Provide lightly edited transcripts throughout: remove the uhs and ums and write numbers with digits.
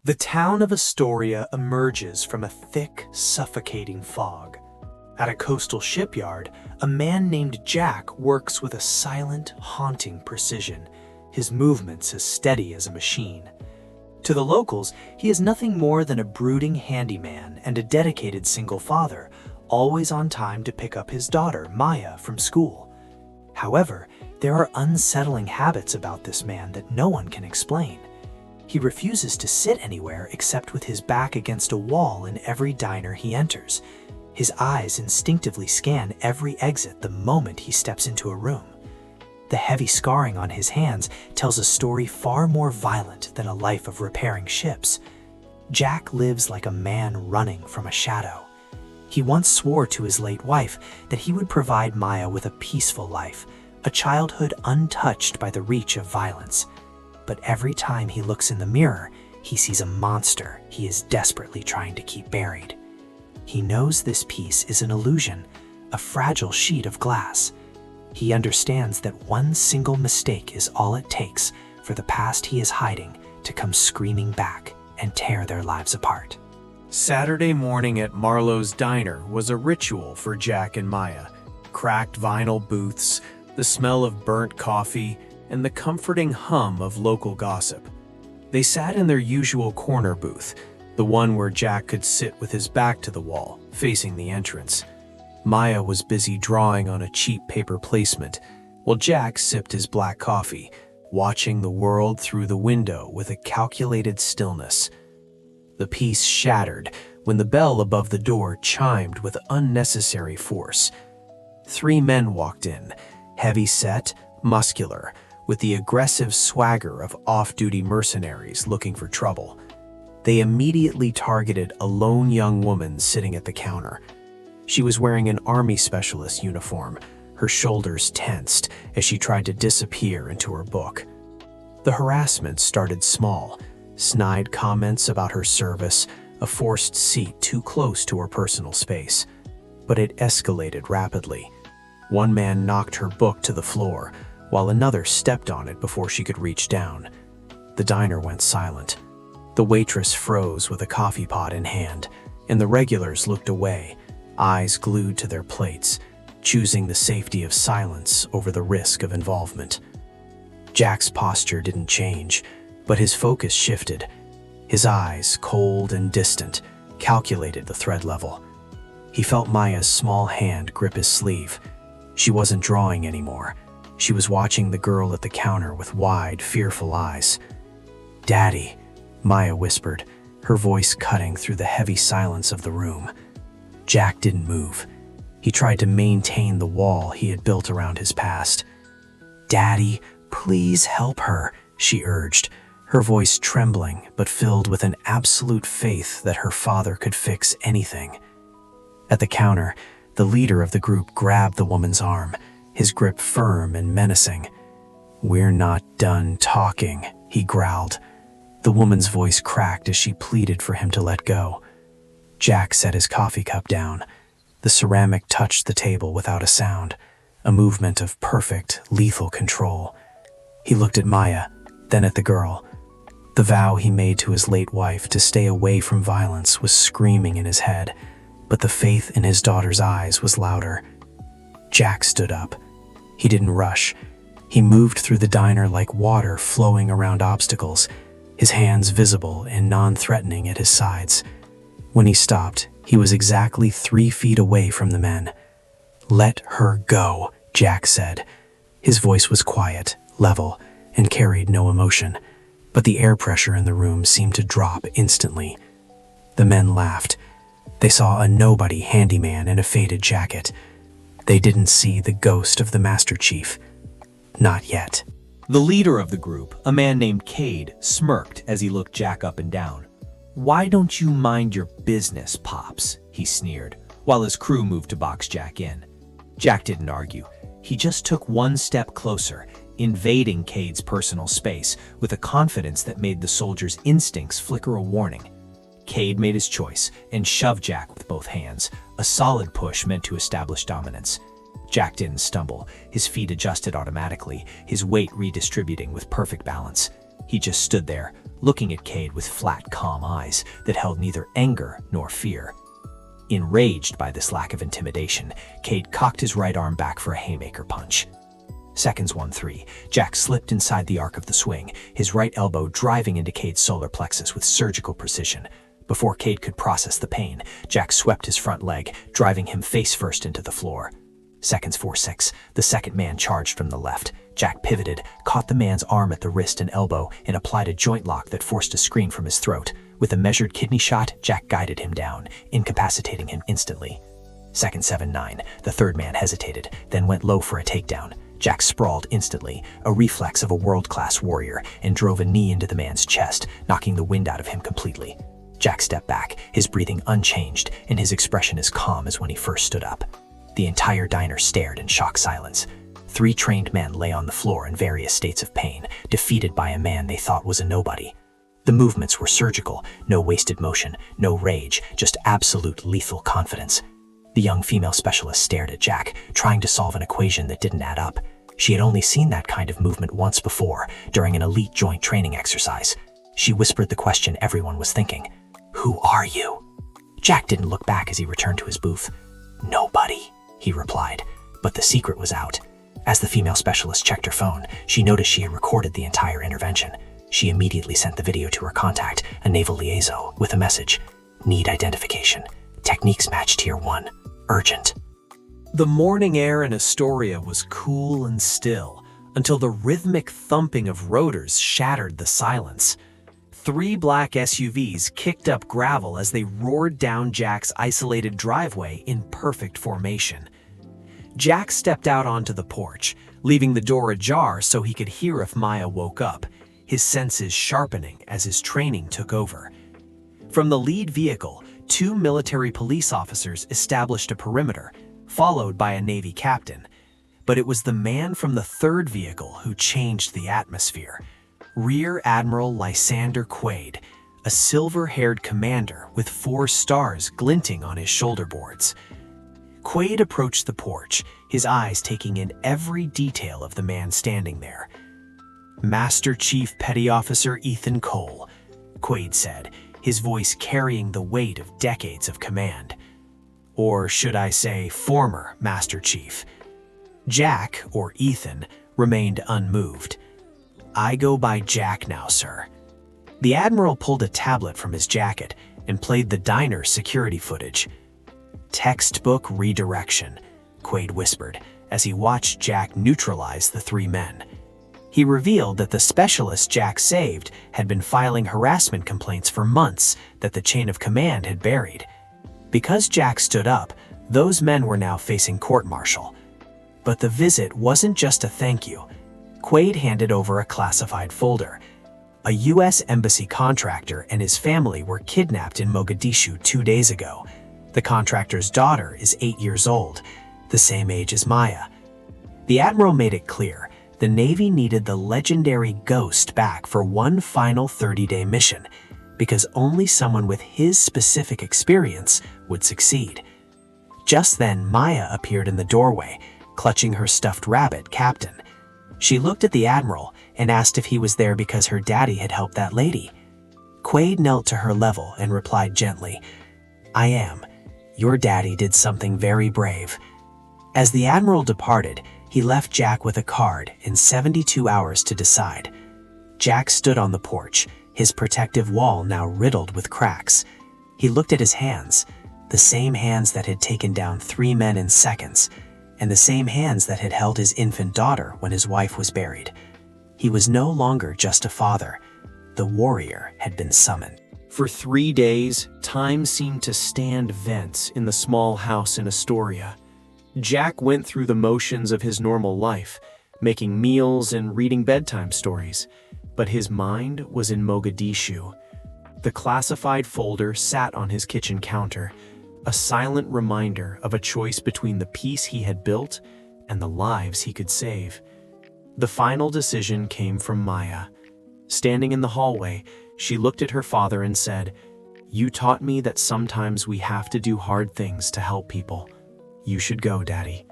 The town of Astoria emerges from a thick, suffocating fog. At a coastal shipyard, a man named Jack works with a silent, haunting precision, his movements as steady as a machine. To the locals, he is nothing more than a brooding handyman and a dedicated single father, always on time to pick up his daughter, Maya, from school. However, there are unsettling habits about this man that no one can explain. He refuses to sit anywhere except with his back against a wall in every diner he enters. His eyes instinctively scan every exit the moment he steps into a room. The heavy scarring on his hands tells a story far more violent than a life of repairing ships. Jack lives like a man running from a shadow. He once swore to his late wife that he would provide Maya with a peaceful life, a childhood untouched by the reach of violence. But every time he looks in the mirror, he sees a monster he is desperately trying to keep buried. He knows this piece is an illusion, a fragile sheet of glass. He understands that one single mistake is all it takes for the past he is hiding to come screaming back and tear their lives apart. Saturday morning at Marlo's diner was a ritual for Jack and Maya. Cracked vinyl booths, the smell of burnt coffee, and the comforting hum of local gossip. They sat in their usual corner booth, the one where Jack could sit with his back to the wall, facing the entrance. Maya was busy drawing on a cheap paper placement, while Jack sipped his black coffee, watching the world through the window with a calculated stillness. The piece shattered when the bell above the door chimed with unnecessary force. 3 men walked in, heavy-set, muscular, with the aggressive swagger of off-duty mercenaries looking for trouble. They immediately targeted a lone young woman sitting at the counter. She was wearing an army specialist uniform, her shoulders tensed as she tried to disappear into her book. The harassment started small, snide comments about her service, a forced seat too close to her personal space. But it escalated rapidly. One man knocked her book to the floor, while another stepped on it before she could reach down. The diner went silent. The waitress froze with a coffee pot in hand, and the regulars looked away, eyes glued to their plates, choosing the safety of silence over the risk of involvement. Jack's posture didn't change, but his focus shifted. His eyes, cold and distant, calculated the thread level. He felt Maya's small hand grip his sleeve. She wasn't drawing anymore. She was watching the girl at the counter with wide, fearful eyes. "Daddy," Maya whispered, her voice cutting through the heavy silence of the room. Jack didn't move. He tried to maintain the wall he had built around his past. "Daddy, please help her," she urged, her voice trembling but filled with an absolute faith that her father could fix anything. At the counter, the leader of the group grabbed the woman's arm, his grip firm and menacing. "We're not done talking," he growled. The woman's voice cracked as she pleaded for him to let go. Jack set his coffee cup down. The ceramic touched the table without a sound, a movement of perfect, lethal control. He looked at Maya, then at the girl. The vow he made to his late wife to stay away from violence was screaming in his head, but the faith in his daughter's eyes was louder. Jack stood up. He didn't rush. He moved through the diner like water flowing around obstacles, his hands visible and non-threatening at his sides. When he stopped, he was exactly 3 feet away from the men. "Let her go," Jack said. His voice was quiet, level, and carried no emotion, but the air pressure in the room seemed to drop instantly. The men laughed. They saw a nobody handyman in a faded jacket. They didn't see the ghost of the Master Chief. Not yet. The leader of the group, a man named Cade, smirked as he looked Jack up and down. "Why don't you mind your business, Pops?" he sneered, while his crew moved to box Jack in. Jack didn't argue. He just took one step closer, invading Cade's personal space with a confidence that made the soldier's instincts flicker a warning. Cade made his choice and shoved Jack with both hands, a solid push meant to establish dominance. Jack didn't stumble. His feet adjusted automatically, his weight redistributing with perfect balance. He just stood there, looking at Cade with flat, calm eyes that held neither anger nor fear. Enraged by this lack of intimidation, Cade cocked his right arm back for a haymaker punch. Seconds 1-3, Jack slipped inside the arc of the swing, his right elbow driving into Cade's solar plexus with surgical precision. Before Cade could process the pain, Jack swept his front leg, driving him face first into the floor. Seconds 4-6, the second man charged from the left. Jack pivoted, caught the man's arm at the wrist and elbow, and applied a joint lock that forced a scream from his throat. With a measured kidney shot, Jack guided him down, incapacitating him instantly. Seconds 7-9, the third man hesitated, then went low for a takedown. Jack sprawled instantly, a reflex of a world-class warrior, and drove a knee into the man's chest, knocking the wind out of him completely. Jack stepped back, his breathing unchanged, and his expression as calm as when he first stood up. The entire diner stared in shocked silence. 3 trained men lay on the floor in various states of pain, defeated by a man they thought was a nobody. The movements were surgical, no wasted motion, no rage, just absolute lethal confidence. The young female specialist stared at Jack, trying to solve an equation that didn't add up. She had only seen that kind of movement once before, during an elite joint training exercise. She whispered the question everyone was thinking. "Who are you?" Jack didn't look back as he returned to his booth. "Nobody," he replied, but the secret was out. As the female specialist checked her phone, she noticed she had recorded the entire intervention. She immediately sent the video to her contact, a naval liaison, with a message. "Need identification. Techniques match Tier 1. Urgent." The morning air in Astoria was cool and still, until the rhythmic thumping of rotors shattered the silence. 3 black SUVs kicked up gravel as they roared down Jack's isolated driveway in perfect formation. Jack stepped out onto the porch, leaving the door ajar so he could hear if Maya woke up, his senses sharpening as his training took over. From the lead vehicle, 2 military police officers established a perimeter, followed by a Navy captain. But it was the man from the third vehicle who changed the atmosphere. Rear Admiral Lysander Quaid, a silver-haired commander with 4 stars glinting on his shoulder boards. Quaid approached the porch, his eyes taking in every detail of the man standing there. "Master Chief Petty Officer Ethan Cole," Quaid said, his voice carrying the weight of decades of command. Or should I say, former Master Chief. Jack, or Ethan, remained unmoved. "I go by Jack now, sir." The Admiral pulled a tablet from his jacket and played the diner security footage. "Textbook redirection," Quaid whispered as he watched Jack neutralize the 3 men. He revealed that the specialist Jack saved had been filing harassment complaints for months that the chain of command had buried. Because Jack stood up, those men were now facing court-martial. But the visit wasn't just a thank you. Quaid handed over a classified folder. A U.S. Embassy contractor and his family were kidnapped in Mogadishu 2 days ago. The contractor's daughter is 8 years old, the same age as Maya. The Admiral made it clear the Navy needed the legendary Ghost back for one final 30-day mission, because only someone with his specific experience would succeed. Just then, Maya appeared in the doorway, clutching her stuffed rabbit, Captain. She looked at the Admiral and asked if he was there because her daddy had helped that lady. Quaid knelt to her level and replied gently, "I am. Your daddy did something very brave." As the Admiral departed, he left Jack with a card and 72 hours to decide. Jack stood on the porch, his protective wall now riddled with cracks. He looked at his hands, the same hands that had taken down 3 men in seconds, and the same hands that had held his infant daughter when his wife was buried. He was no longer just a father. The warrior had been summoned. For 3 days, time seemed to stand vents in the small house in Astoria. Jack went through the motions of his normal life, making meals and reading bedtime stories, but his mind was in Mogadishu. The classified folder sat on his kitchen counter, a silent reminder of a choice between the peace he had built and the lives he could save. The final decision came from Maya. Standing in the hallway, she looked at her father and said, "You taught me that sometimes we have to do hard things to help people. You should go, Daddy."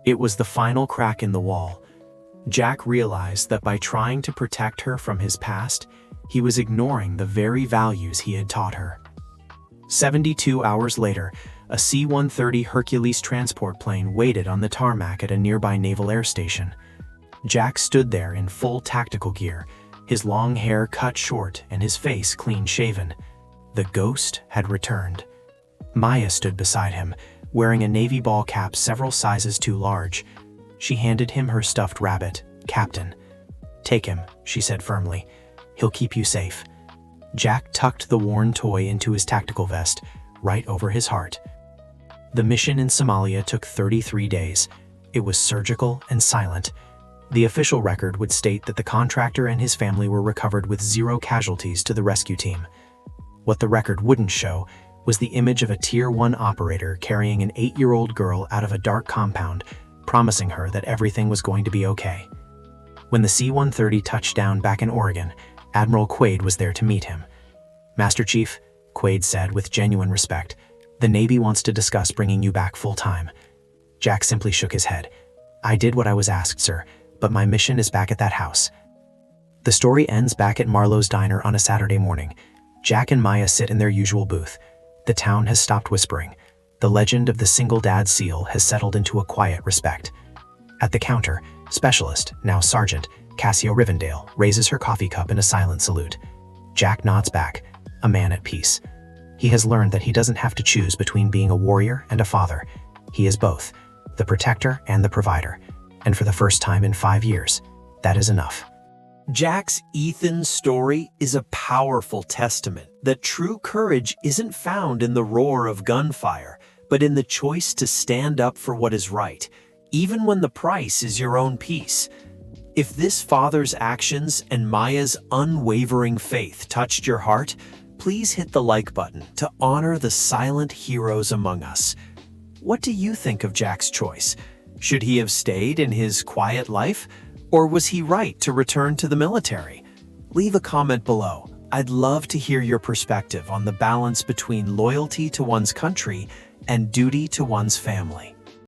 It was the final crack in the wall. Jack realized that by trying to protect her from his past, he was ignoring the very values he had taught her. 72 hours later, a C-130 Hercules transport plane waited on the tarmac at a nearby naval air station. Jack stood there in full tactical gear, his long hair cut short and his face clean-shaven. The ghost had returned. Maya stood beside him, wearing a navy ball cap several sizes too large. She handed him her stuffed rabbit. "Captain." "Take him," she said firmly. "He'll keep you safe." Jack tucked the worn toy into his tactical vest, right over his heart. The mission in Somalia took 33 days. It was surgical and silent. The official record would state that the contractor and his family were recovered with 0 casualties to the rescue team. What the record wouldn't show was the image of a Tier 1 operator carrying an 8-year-old girl out of a dark compound, promising her that everything was going to be okay. When the C-130 touched down back in Oregon, Admiral Quaid was there to meet him. "Master Chief," Quaid said with genuine respect, "the Navy wants to discuss bringing you back full-time." Jack simply shook his head. "I did what I was asked, sir, but my mission is back at that house." The story ends back at Marlo's diner on a Saturday morning. Jack and Maya sit in their usual booth. The town has stopped whispering. The legend of the single dad seal has settled into a quiet respect. At the counter, Specialist, now Sergeant, Cassio Rivendale, raises her coffee cup in a silent salute. Jack nods back, a man at peace. He has learned that he doesn't have to choose between being a warrior and a father. He is both, the protector and the provider. And for the first time in 5 years, that is enough. Jack's Ethan story is a powerful testament that true courage isn't found in the roar of gunfire, but in the choice to stand up for what is right, even when the price is your own peace. If this father's actions and Maya's unwavering faith touched your heart, please hit the like button to honor the silent heroes among us. What do you think of Jack's choice? Should he have stayed in his quiet life? Or was he right to return to the military? Leave a comment below. I'd love to hear your perspective on the balance between loyalty to one's country and duty to one's family.